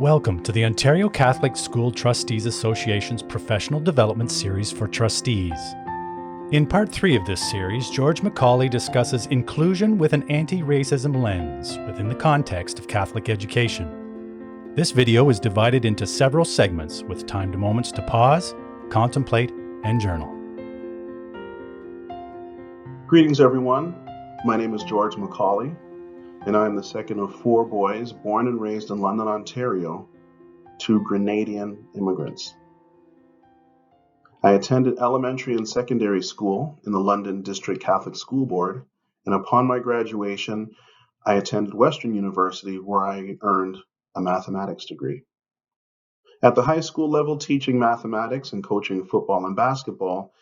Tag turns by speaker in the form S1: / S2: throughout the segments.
S1: Welcome to the Ontario Catholic School Trustees Association's Professional Development Series for Trustees. In Part 3 of this series, George McAuley discusses inclusion with an anti-racism lens within the context of Catholic education. This video is divided into several segments with timed moments to pause, contemplate, and journal.
S2: Greetings, everyone. My name is George McAuley, and I am the second of four boys born and raised in London, Ontario, to Grenadian immigrants. I attended elementary and secondary school in the London District Catholic School Board, and upon my graduation, I attended Western University, where I earned a mathematics degree. At the high school level, teaching mathematics and coaching football and basketball,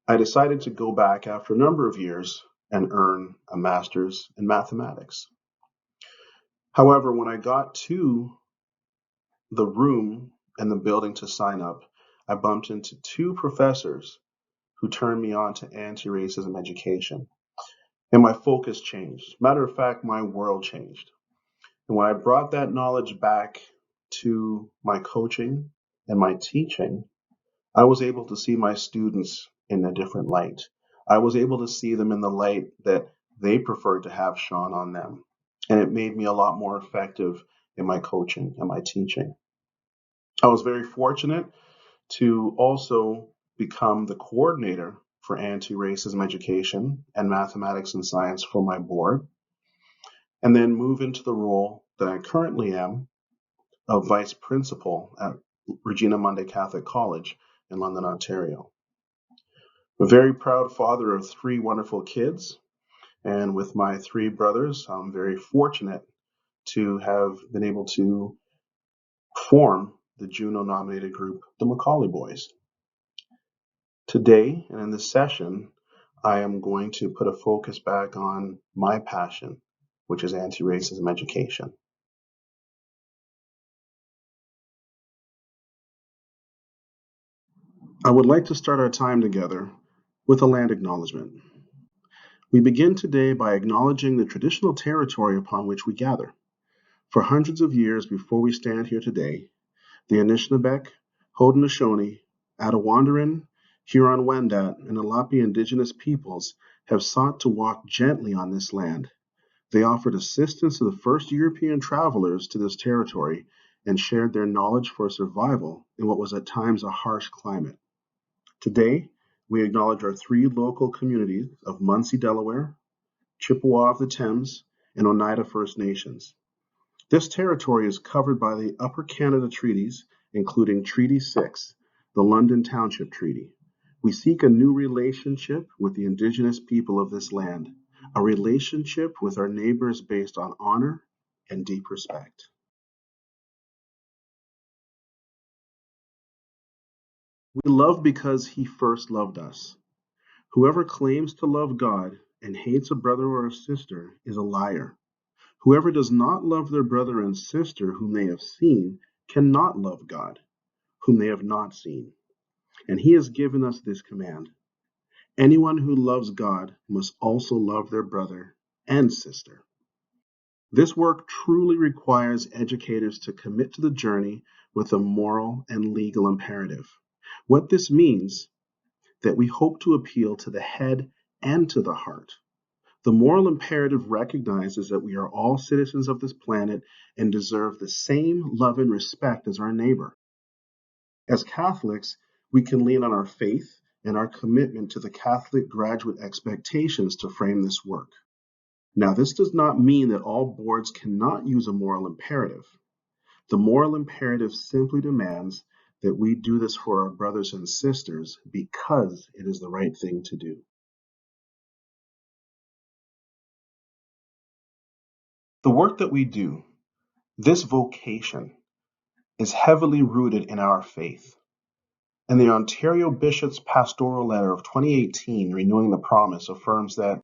S2: I decided to go back after a number of years and earn a master's in mathematics. However, when I got to the room and the building to sign up, I bumped into two professors who turned me on to anti-racism education. And my focus changed. Matter of fact, my world changed. And when I brought that knowledge back to my coaching and my teaching, I was able to see my students in a different light. I was able to see them in the light that they preferred to have shone on them. And it made me a lot more effective in my coaching and my teaching. I was very fortunate to also become the coordinator for anti-racism education and mathematics and science for my board, and then move into the role that I currently am of vice principal at Regina Mundi Catholic College in London, Ontario. I'm a very proud father of three wonderful kids, and with my three brothers, I'm very fortunate to have been able to form the Juno-nominated group, the McAuley Boys. Today, and in this session, I am going to put a focus back on my passion, which is anti-racism education. I would like to start our time together with a land acknowledgement. We begin today by acknowledging the traditional territory upon which we gather. For hundreds of years before we stand here today, the Anishinaabe, Haudenosaunee, Attawandaron, Huron-Wendat, and Alapi indigenous peoples have sought to walk gently on this land. They offered assistance to the first European travelers to this territory and shared their knowledge for survival in what was at times a harsh climate. Today, we acknowledge our three local communities of Munsee, Delaware, Chippewa of the Thames, and Oneida First Nations. This territory is covered by the Upper Canada Treaties, including Treaty 6, the London Township Treaty. We seek a new relationship with the Indigenous people of this land, a relationship with our neighbors based on honor and deep respect. We love because He first loved us. Whoever claims to love God and hates a brother or a sister is a liar. Whoever does not love their brother and sister whom they have seen cannot love God, whom they have not seen. And He has given us this command: anyone who loves God must also love their brother and sister. This work truly requires educators to commit to the journey with a moral and legal imperative. What this means that we hope to appeal to the head and to the heart. The moral imperative recognizes that we are all citizens of this planet and deserve the same love and respect as our neighbor. As Catholics, we can lean on our faith and our commitment to the Catholic graduate expectations to frame this work. Now, this does not mean that all boards cannot use a moral imperative. The moral imperative simply demands that we do this for our brothers and sisters because it is the right thing to do. The work that we do, this vocation, is heavily rooted in our faith. And the Ontario Bishop's Pastoral Letter of 2018, Renewing the Promise, affirms that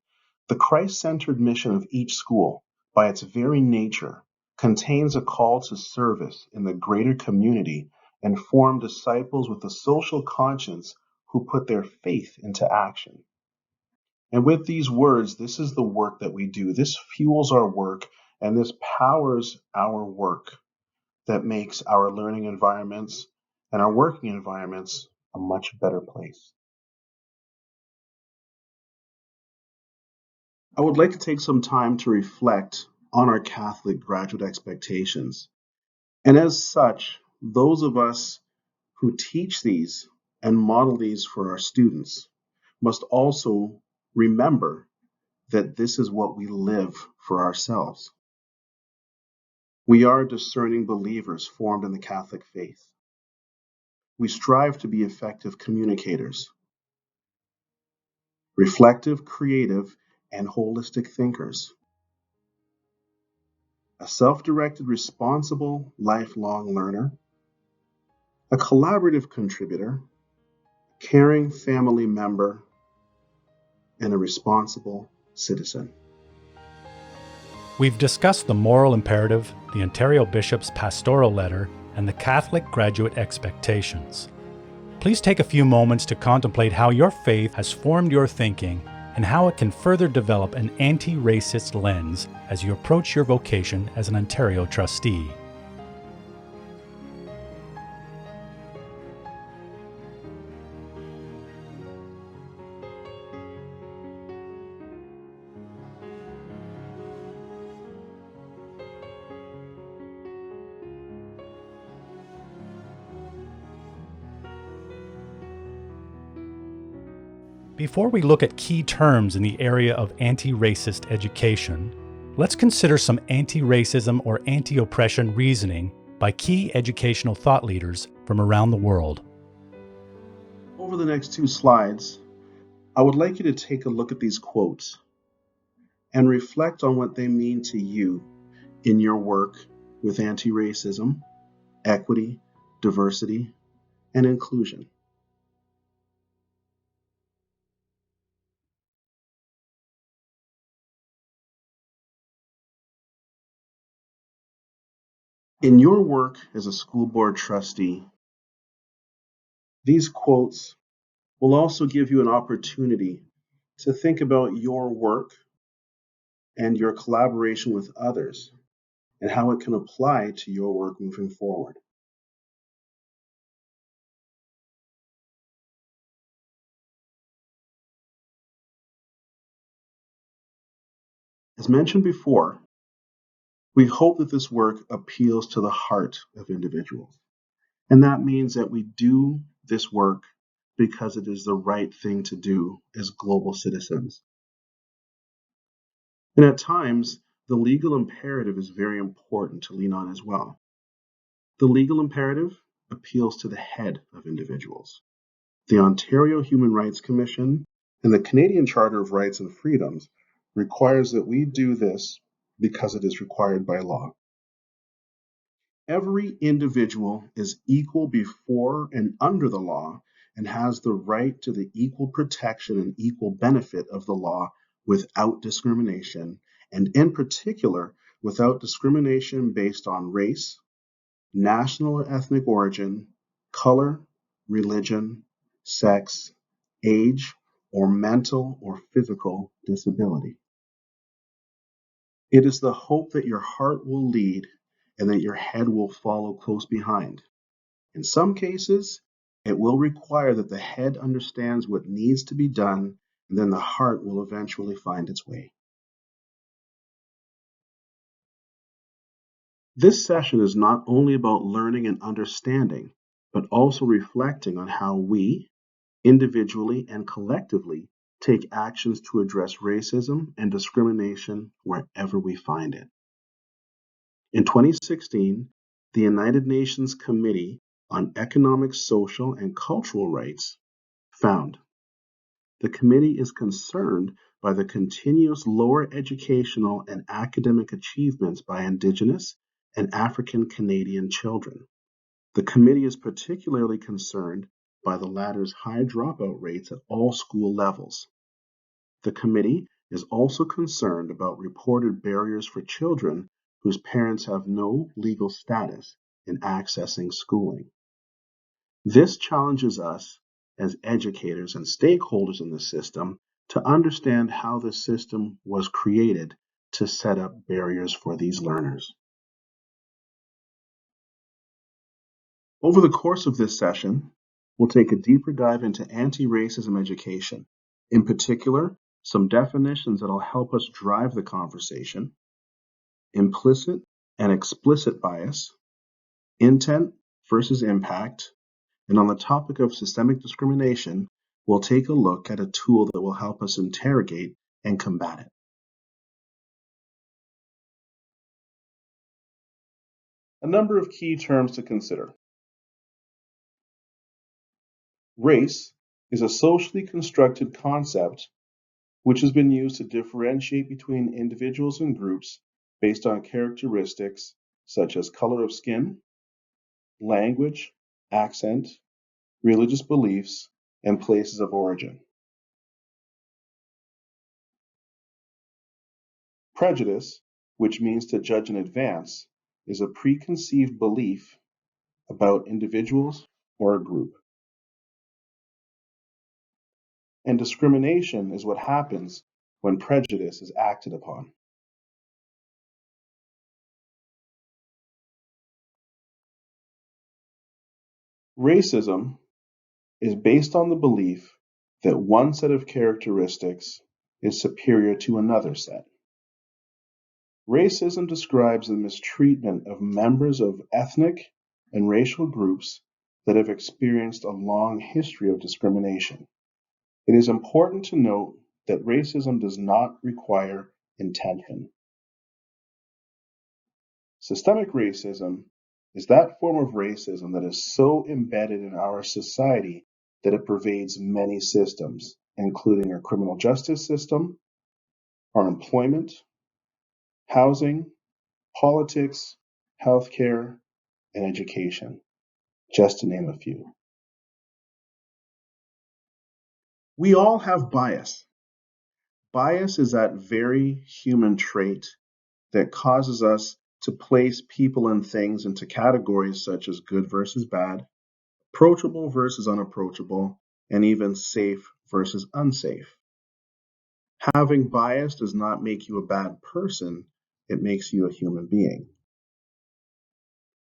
S2: the Christ-centered mission of each school, by its very nature, contains a call to service in the greater community and form disciples with a social conscience who put their faith into action. And with these words, this is the work that we do. This fuels our work, and this powers our work. that makes our learning environments and our working environments a much better place. I would like to take some time to reflect on our Catholic graduate expectations. And as such, those of us who teach these and model these for our students must also remember that this is what we live for ourselves. We are discerning believers formed in the Catholic faith. We strive to be effective communicators, reflective, creative, and holistic thinkers, a self-directed, responsible, lifelong learner, a collaborative contributor, a caring family member, and a responsible citizen.
S1: We've discussed the moral imperative, the Ontario Bishop's pastoral letter, and the Catholic graduate expectations. Please take a few moments to contemplate how your faith has formed your thinking and how it can further develop an anti-racist lens as you approach your vocation as an Ontario trustee. Before we look at key terms in the area of anti-racist education, let's consider some anti-racism or anti-oppression reasoning by key educational thought leaders from around the world.
S2: Over the next 2 slides, I would like you to take a look at these quotes and reflect on what they mean to you in your work with anti-racism, equity, diversity, and inclusion. In your work as a school board trustee, these quotes will also give you an opportunity to think about your work and your collaboration with others and how it can apply to your work moving forward. As mentioned before, we hope that this work appeals to the heart of individuals. And that means that we do this work because it is the right thing to do as global citizens. And at times, the legal imperative is very important to lean on as well. The legal imperative appeals to the head of individuals. The Ontario Human Rights Commission and the Canadian Charter of Rights and Freedoms requires that we do this because it is required by law. Every individual is equal before and under the law and has the right to the equal protection and equal benefit of the law without discrimination, and in particular, without discrimination based on race, national or ethnic origin, color, religion, sex, age, or mental or physical disability. It is the hope that your heart will lead and that your head will follow close behind. In some cases, it will require that the head understands what needs to be done, and then the heart will eventually find its way. This session is not only about learning and understanding, but also reflecting on how we, individually and collectively, take actions to address racism and discrimination wherever we find it. In 2016, the United Nations Committee on Economic, Social, and Cultural Rights found the committee is concerned by the continuous lower educational and academic achievements by Indigenous and African Canadian children. The committee is particularly concerned by the latter's high dropout rates at all school levels. The committee is also concerned about reported barriers for children whose parents have no legal status in accessing schooling. This challenges us as educators and stakeholders in the system to understand how the system was created to set up barriers for these learners. Over the course of this session, we'll take a deeper dive into anti-racism education. In particular, some definitions that'll help us drive the conversation: implicit and explicit bias, intent versus impact, and on the topic of systemic discrimination, we'll take a look at a tool that will help us interrogate and combat it. A number of key terms to consider. Race is a socially constructed concept which has been used to differentiate between individuals and groups based on characteristics such as color of skin, language, accent, religious beliefs, and places of origin. Prejudice, which means to judge in advance, is a preconceived belief about individuals or a group. And discrimination is what happens when prejudice is acted upon. Racism is based on the belief that one set of characteristics is superior to another set. Racism describes the mistreatment of members of ethnic and racial groups that have experienced a long history of discrimination. It is important to note that racism does not require intention. Systemic racism is that form of racism that is so embedded in our society that it pervades many systems, including our criminal justice system, our employment, housing, politics, healthcare, and education, just to name a few. We all have bias. Bias is that very human trait that causes us to place people and things into categories such as good versus bad, approachable versus unapproachable, and even safe versus unsafe. Having bias does not make you a bad person, it makes you a human being.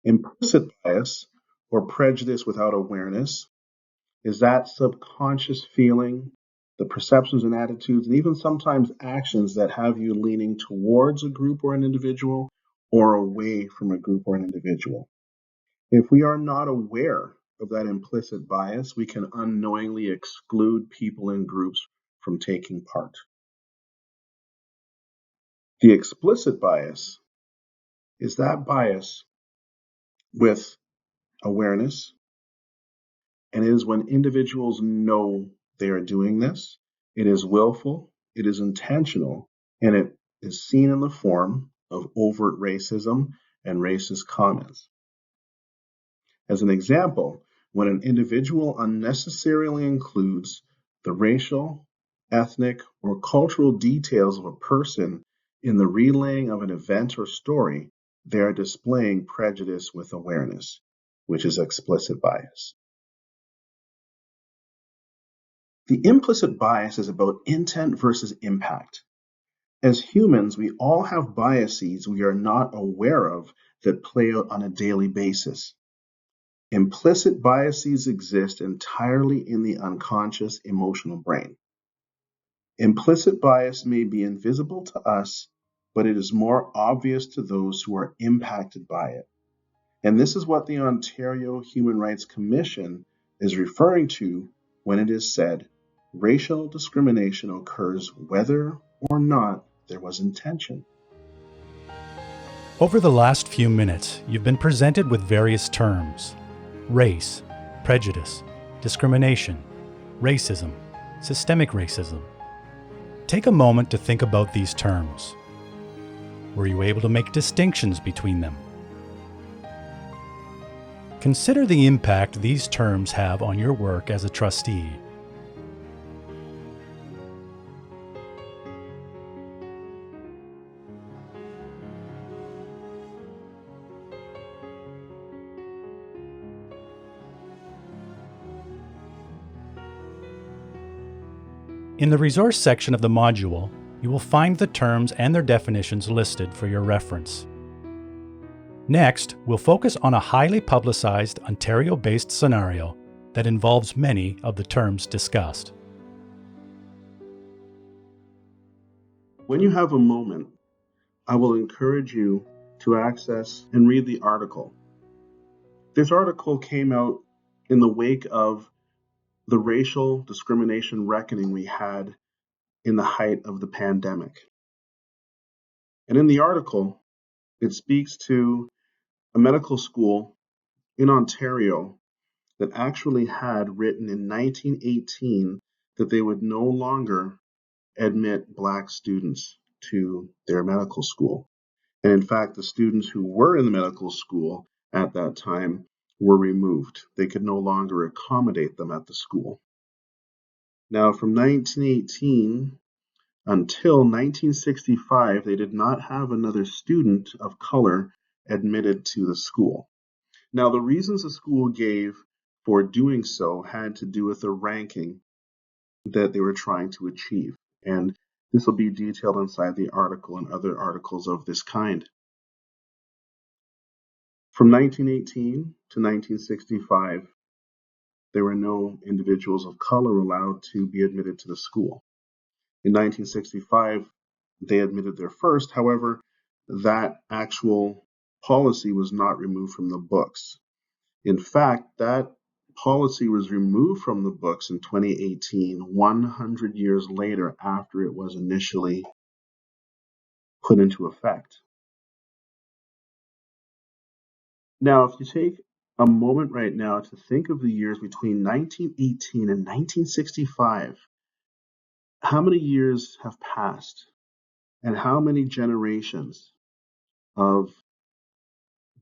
S2: Implicit bias, or prejudice without awareness, is that subconscious feeling, the perceptions and attitudes, and even sometimes actions that have you leaning towards a group or an individual or away from a group or an individual. If we are not aware of that implicit bias, we can unknowingly exclude people and groups from taking part. The explicit bias is that bias with awareness, and it is when individuals know they are doing this. It is willful, it is intentional, and it is seen in the form of overt racism and racist comments. As an example, when an individual unnecessarily includes the racial, ethnic, or cultural details of a person in the relaying of an event or story, they are displaying prejudice with awareness, which is explicit bias. The implicit bias is about intent versus impact. As humans, we all have biases we are not aware of that play out on a daily basis. Implicit biases exist entirely in the unconscious emotional brain. Implicit bias may be invisible to us, but it is more obvious to those who are impacted by it. And this is what the Ontario Human Rights Commission is referring to when it is said, racial discrimination occurs whether or not there was intention.
S1: Over the last few minutes, you've been presented with various terms: race, prejudice, discrimination, racism, systemic racism. Take a moment to think about these terms. Were you able to make distinctions between them? Consider the impact these terms have on your work as a trustee. In the resource section of the module, you will find the terms and their definitions listed for your reference. Next, we'll focus on a highly publicized Ontario-based scenario that involves many of the terms discussed.
S2: When you have a moment, I will encourage you to access and read the article. This article came out in the wake of the racial discrimination reckoning we had in the height of the pandemic. And in the article, it speaks to a medical school in Ontario that actually had written in 1918 that they would no longer admit Black students to their medical school. And in fact, the students who were in the medical school at that time were removed. They could no longer accommodate them at the school. Now, from 1918 until 1965, they did not have another student of color admitted to the school. Now, the reasons the school gave for doing so had to do with the ranking that they were trying to achieve. And this will be detailed inside the article and other articles of this kind. From 1918 to 1965, there were no individuals of color allowed to be admitted to the school. In 1965, they admitted their first. However, that actual policy was not removed from the books. In fact, that policy was removed from the books in 2018, 100 years later after it was initially put into effect. Now, if you take a moment right now to think of the years between 1918 and 1965, how many years have passed and how many generations of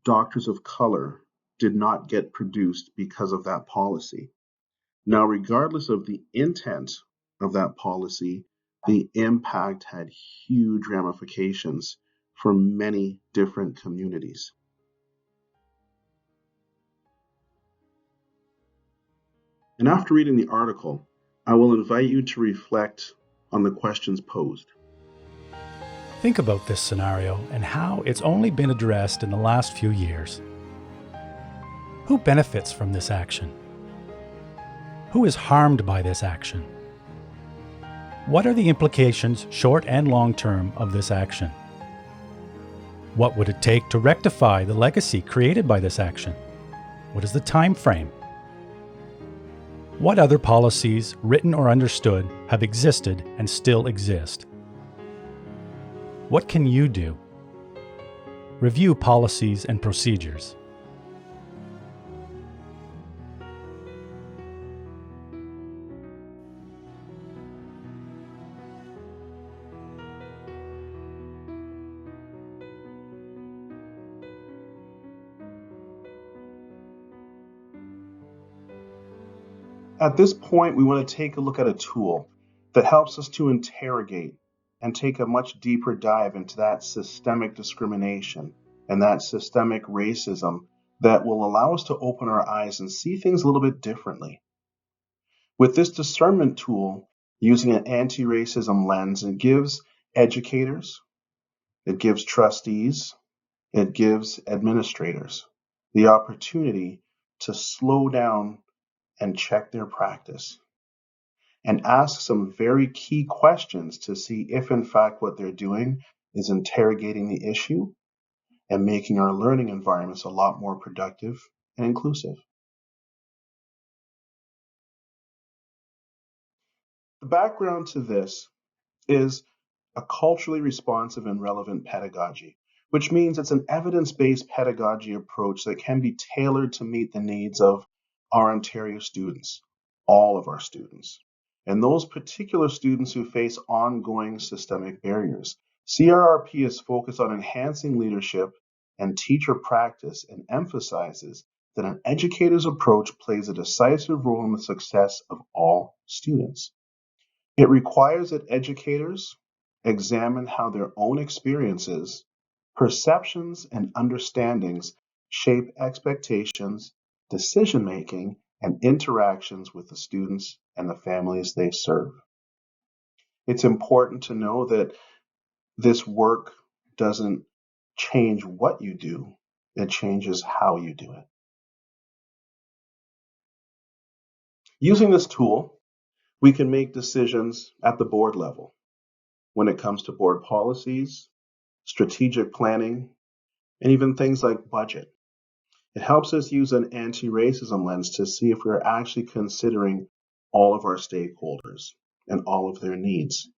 S2: doctors of color did not get produced because of that policy? Now, regardless of the intent of that policy, the impact had huge ramifications for many different communities. And after reading the article, I will invite you to reflect on the questions posed.
S1: Think about this scenario and how it's only been addressed in the last few years. Who benefits from this action? Who is harmed by this action? What are the implications, short and long term, of this action? What would it take to rectify the legacy created by this action? What is the time frame? What other policies, written or understood, have existed and still exist? What can you do? Review policies and procedures.
S2: At this point, we want to take a look at a tool that helps us to interrogate and take a much deeper dive into that systemic discrimination and that systemic racism that will allow us to open our eyes and see things a little bit differently. With this discernment tool, using an anti-racism lens, it gives educators, it gives trustees, it gives administrators the opportunity to slow down and check their practice and ask some very key questions to see if in fact what they're doing is interrogating the issue and making our learning environments a lot more productive and inclusive. The background to this is a culturally responsive and relevant pedagogy, which means it's an evidence-based pedagogy approach that can be tailored to meet the needs of our Ontario students, all of our students, and those particular students who face ongoing systemic barriers. CRRP is focused on enhancing leadership and teacher practice and emphasizes that an educator's approach plays a decisive role in the success of all students. It requires that educators examine how their own experiences, perceptions, and understandings shape expectations, decision making, and interactions with the students and the families they serve. It's important to know that this work doesn't change what you do, it changes how you do it. Using this tool, we can make decisions at the board level when it comes to board policies, strategic planning, and even things like budget. It helps us use an anti-racism lens to see if we're actually considering all of our stakeholders and all of their needs.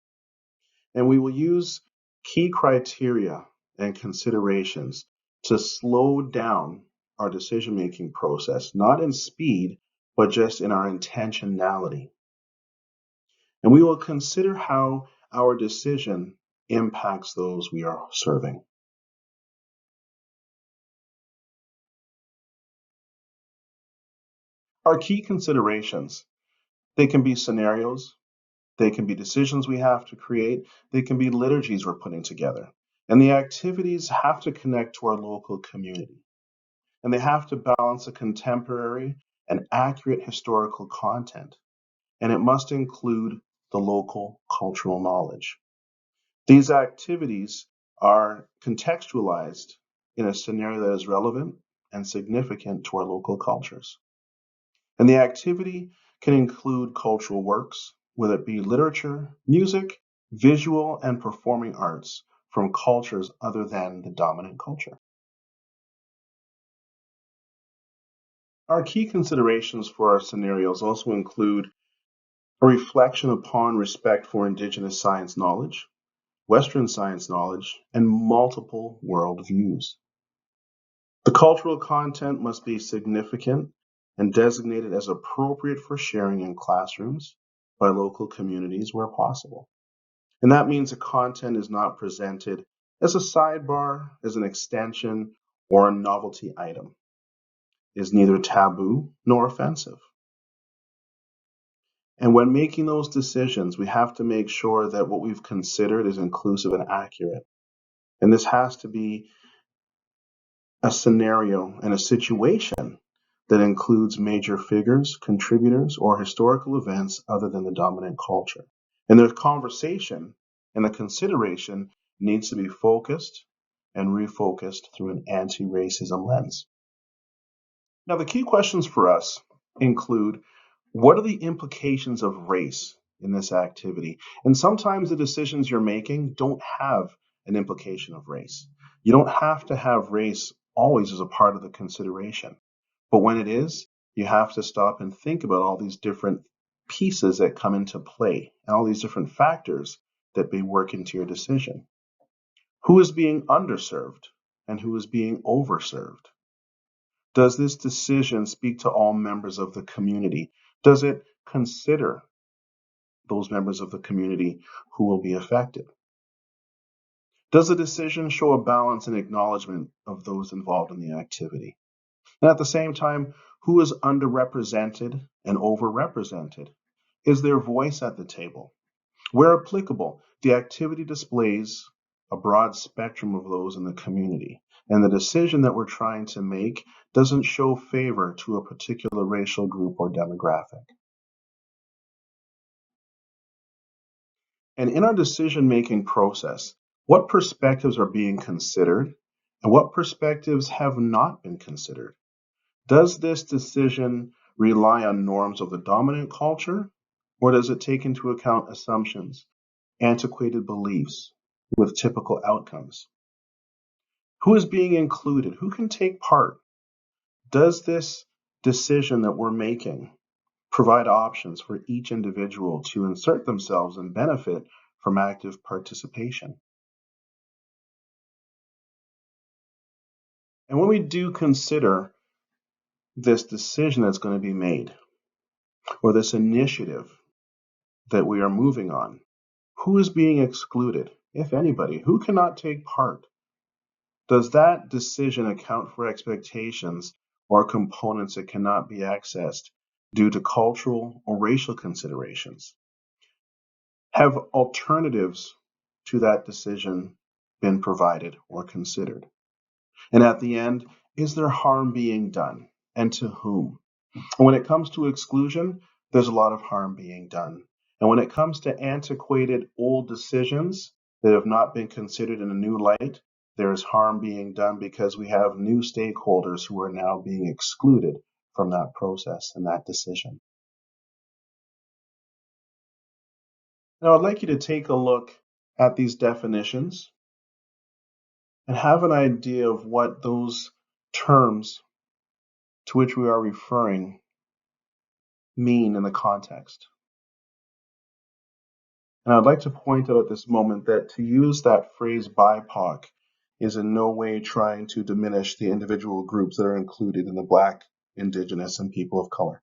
S2: And we will use key criteria and considerations to slow down our decision-making process, not in speed, but just in our intentionality. And we will consider how our decision impacts those we are serving. Our key considerations, they can be scenarios, they can be decisions we have to create, they can be liturgies we're putting together. And the activities have to connect to our local community. And they have to balance a contemporary and accurate historical content. And it must include the local cultural knowledge. These activities are contextualized in a scenario that is relevant and significant to our local cultures. And the activity can include cultural works, whether it be literature, music, visual, and performing arts from cultures other than the dominant culture. Our key considerations for our scenarios also include a reflection upon respect for Indigenous science knowledge, Western science knowledge, and multiple worldviews. The cultural content must be significant and designated as appropriate for sharing in classrooms by local communities where possible. And that means the content is not presented as a sidebar, as an extension, or a novelty item. It is neither taboo nor offensive. And when making those decisions, we have to make sure that what we've considered is inclusive and accurate. And this has to be a scenario and a situation that includes major figures, contributors, or historical events other than the dominant culture. And the conversation and the consideration needs to be focused and refocused through an anti-racism lens. Now, the key questions for us include, what are the implications of race in this activity? And sometimes the decisions you're making don't have an implication of race. You don't have to have race always as a part of the consideration. But when it is, you have to stop and think about all these different pieces that come into play and all these different factors that may work into your decision. Who is being underserved and who is being overserved? Does this decision speak to all members of the community? Does it consider those members of the community who will be affected? Does the decision show a balance and acknowledgement of those involved in the activity? And at the same time, who is underrepresented and overrepresented? Is their voice at the table? Where applicable, the activity displays a broad spectrum of those in the community, and the decision that we're trying to make doesn't show favor to a particular racial group or demographic. And in our decision-making process, what perspectives are being considered and what perspectives have not been considered? Does this decision rely on norms of the dominant culture, or does it take into account assumptions, antiquated beliefs with typical outcomes? Who is being included? Who can take part? Does this decision that we're making provide options for each individual to insert themselves and benefit from active participation? And when we do consider this decision that's going to be made, or this initiative that we are moving on, who is being excluded, if anybody? Who cannot take part? Does that decision account for expectations or components that cannot be accessed due to cultural or racial considerations? Have alternatives to that decision been provided or considered? And at the end, is there harm being done, and to whom? And when it comes to exclusion, there's a lot of harm being done. And when it comes to antiquated old decisions that have not been considered in a new light, There is harm being done because we have new stakeholders who are now being excluded from that process and that decision. Now, I'd like you to take a look at these definitions and have an idea of what those terms to which we are referring mean in the context. And I'd like to point out at this moment that to use that phrase BIPOC is in no way trying to diminish the individual groups that are included in the Black, Indigenous, and people of color.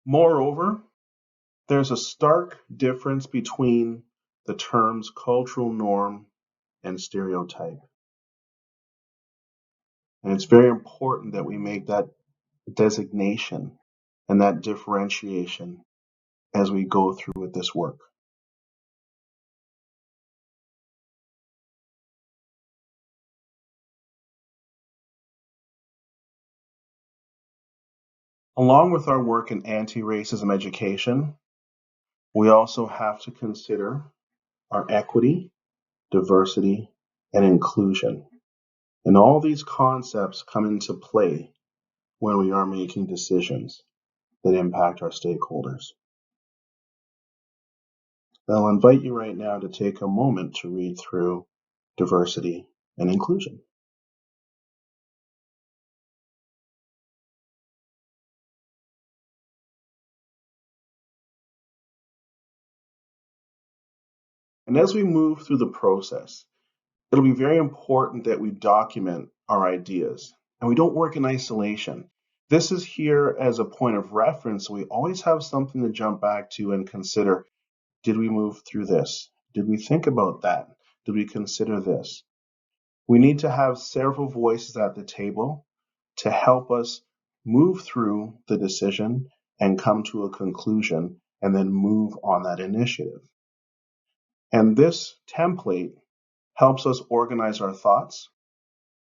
S2: Moreover, there's a stark difference between the terms cultural norm and stereotype. And it's very important that we make that designation and that differentiation as we go through with this work. Along with our work in anti-racism education, we also have to consider our equity, diversity, and inclusion. And all these concepts come into play when we are making decisions that impact our stakeholders. I'll invite you right now to take a moment to read through diversity and inclusion. And as we move through the process, it'll be very important that we document our ideas and we don't work in isolation. This is here as a point of reference, so we always have something to jump back to and consider. Did we move through this? Did we think about that? Did we consider this? We need to have several voices at the table to help us move through the decision and come to a conclusion and then move on that initiative. And this template helps us organize our thoughts,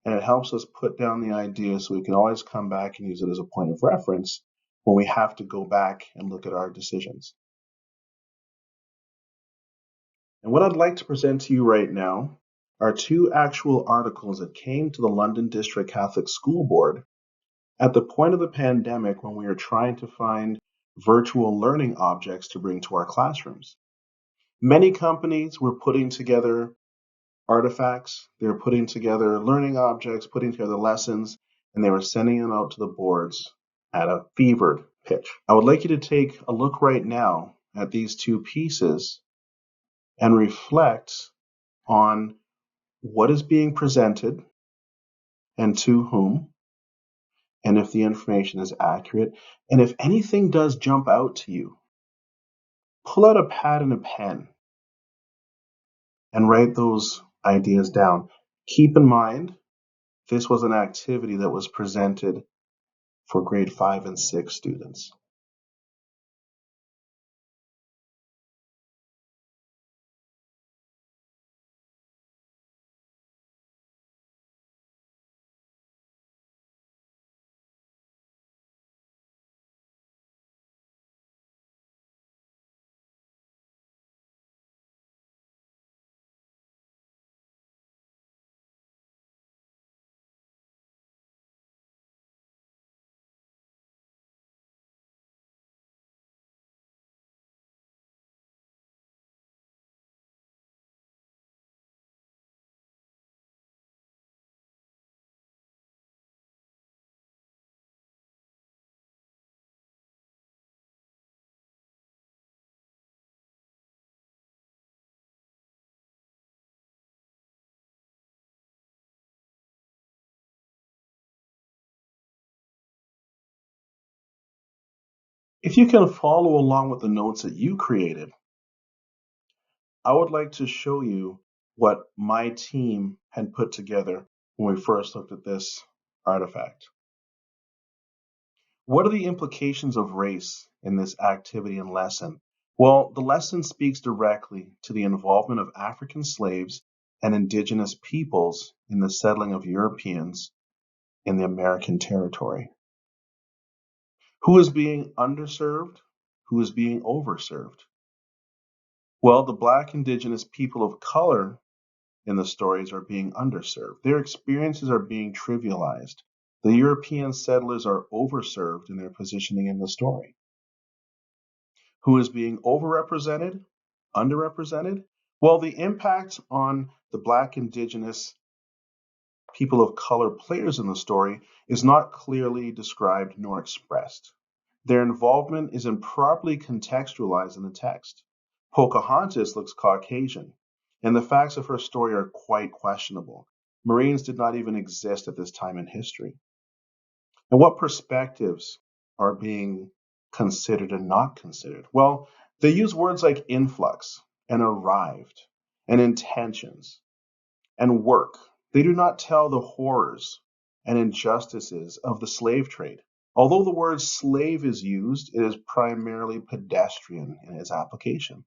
S2: and it helps us put down the ideas so we can always come back and use it as a point of reference when we have to go back and look at our decisions. And what I'd like to present to you right now are two actual articles that came to the London District Catholic School Board at the point of the pandemic when we were trying to find virtual learning objects to bring to our classrooms. Many companies were putting together artifacts, they were putting together learning objects, putting together lessons, and they were sending them out to the boards at a fevered pitch. I would like you to take a look right now at these two pieces and reflect on what is being presented and to whom, and if the information is accurate. And if anything does jump out to you, pull out a pad and a pen and write those ideas down. Keep in mind, this was an activity that was presented for grade 5 and 6 students. If you can follow along with the notes that you created, I would like to show you what my team had put together when we first looked at this artifact. What are the implications of race in this activity and lesson? Well, the lesson speaks directly to the involvement of African slaves and indigenous peoples in the settling of Europeans in the American territory. Who is being underserved? Who is being overserved? Well, the Black Indigenous people of color in the stories are being underserved. Their experiences are being trivialized. The European settlers are overserved in their positioning in the story. Who is being overrepresented? Underrepresented? Well, the impact on the Black Indigenous people of color players in the story is not clearly described nor expressed. Their involvement is improperly contextualized in the text. Pocahontas looks Caucasian, and the facts of her story are quite questionable. Marines did not even exist at this time in history. And what perspectives are being considered and not considered? Well, they use words like influx and arrived and intentions and work. They do not tell the horrors and injustices of the slave trade. Although the word slave is used, it is primarily pedestrian in its application.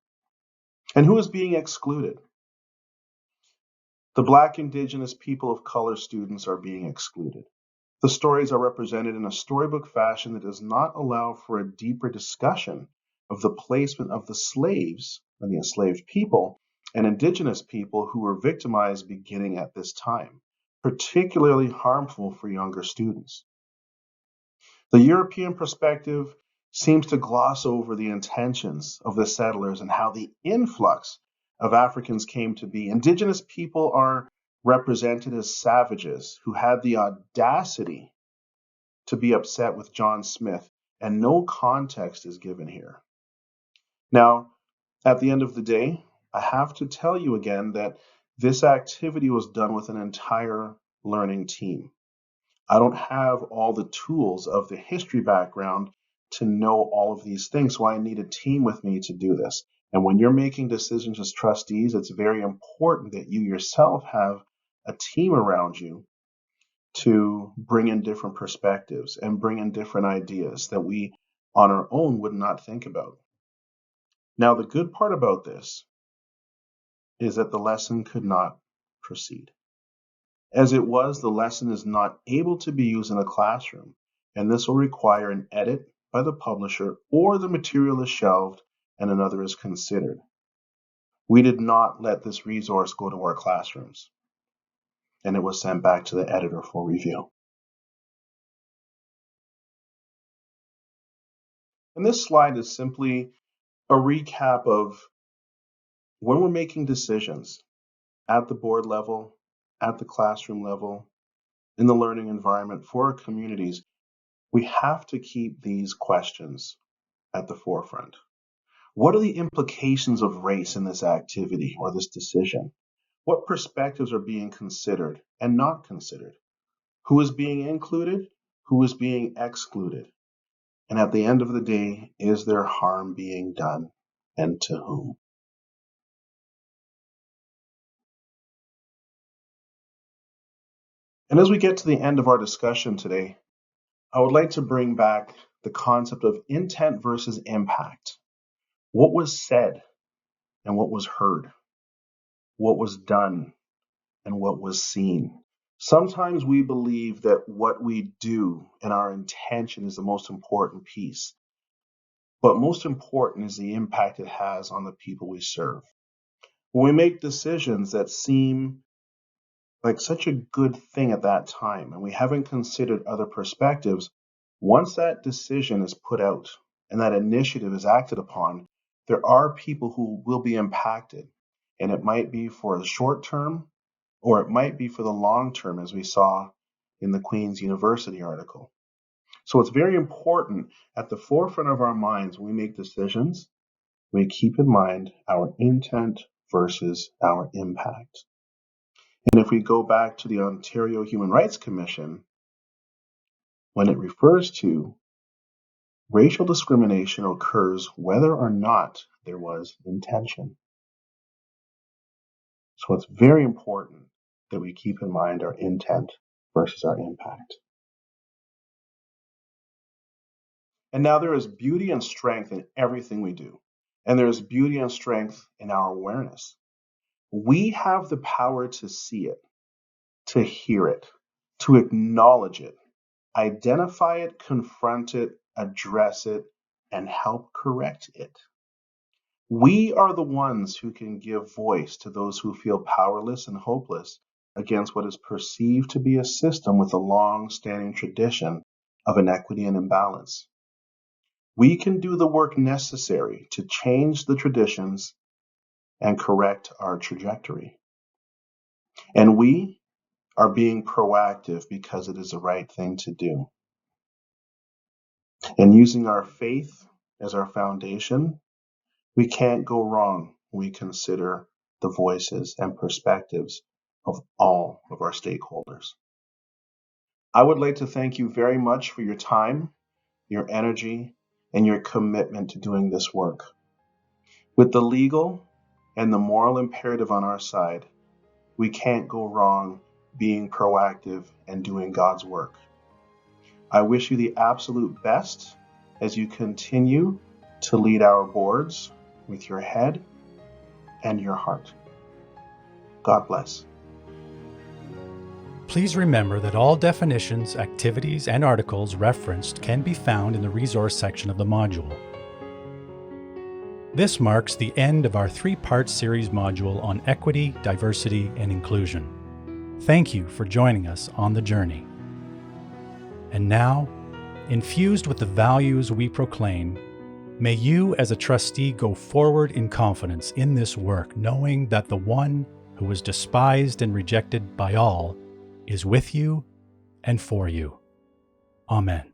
S2: And who is being excluded? The Black Indigenous people of color students are being excluded. The stories are represented in a storybook fashion that does not allow for a deeper discussion of the placement of the slaves and the enslaved people and Indigenous people who were victimized beginning at this time, particularly harmful for younger students. The European perspective seems to gloss over the intentions of the settlers and how the influx of Africans came to be. Indigenous people are represented as savages who had the audacity to be upset with John Smith, and no context is given here. Now, at the end of the day, I have to tell you again that this activity was done with an entire learning team. I don't have all the tools of the history background to know all of these things, so I need a team with me to do this. And when you're making decisions as trustees, it's very important that you yourself have a team around you to bring in different perspectives and bring in different ideas that we on our own would not think about. Now, the good part about this is that the lesson could not proceed. As it was, the lesson is not able to be used in a classroom, and this will require an edit by the publisher, or the material is shelved and another is considered. We did not let this resource go to our classrooms, and it was sent back to the editor for review. And this slide is simply a recap of when we're making decisions at the board level, at the classroom level, in the learning environment for our communities, we have to keep these questions at the forefront. What are the implications of race in this activity or this decision? What perspectives are being considered and not considered? Who is being included? Who is being excluded? And at the end of the day, is there harm being done, and to whom? And as we get to the end of our discussion today, I would like to bring back the concept of intent versus impact. What was said and what was heard? What was done and what was seen? Sometimes we believe that what we do and our intention is the most important piece, but most important is the impact it has on the people we serve. When we make decisions that seem like such a good thing at that time, and we haven't considered other perspectives, once that decision is put out and that initiative is acted upon, there are people who will be impacted. And it might be for the short term, or it might be for the long term, as we saw in the Queen's University article. So it's very important at the forefront of our minds when we make decisions, we keep in mind our intent versus our impact. And if we go back to the Ontario Human Rights Commission, when it refers to racial discrimination occurs whether or not there was intention. So it's very important that we keep in mind our intent versus our impact. And now there is beauty and strength in everything we do. And there is beauty and strength in our awareness. We have the power to see it, to hear it, to acknowledge it, identify it, confront it, address it, and help correct it. We are the ones who can give voice to those who feel powerless and hopeless against what is perceived to be a system with a long-standing tradition of inequity and imbalance. We can do the work necessary to change the traditions and correct our trajectory. And we are being proactive because it is the right thing to do. And using our faith as our foundation, we can't go wrong when we consider the voices and perspectives of all of our stakeholders. I would like to thank you very much for your time, your energy, and your commitment to doing this work. With the legal and the moral imperative on our side, we can't go wrong being proactive and doing God's work. I wish you the absolute best as you continue to lead our boards with your head and your heart. God bless.
S1: Please remember that all definitions, activities, and articles referenced can be found in the resource section of the module. This marks the end of our 3-part series module on equity, diversity, and inclusion. Thank you for joining us on the journey. And now, infused with the values we proclaim, may you as a trustee go forward in confidence in this work, knowing that the one who was despised and rejected by all is with you and for you. Amen.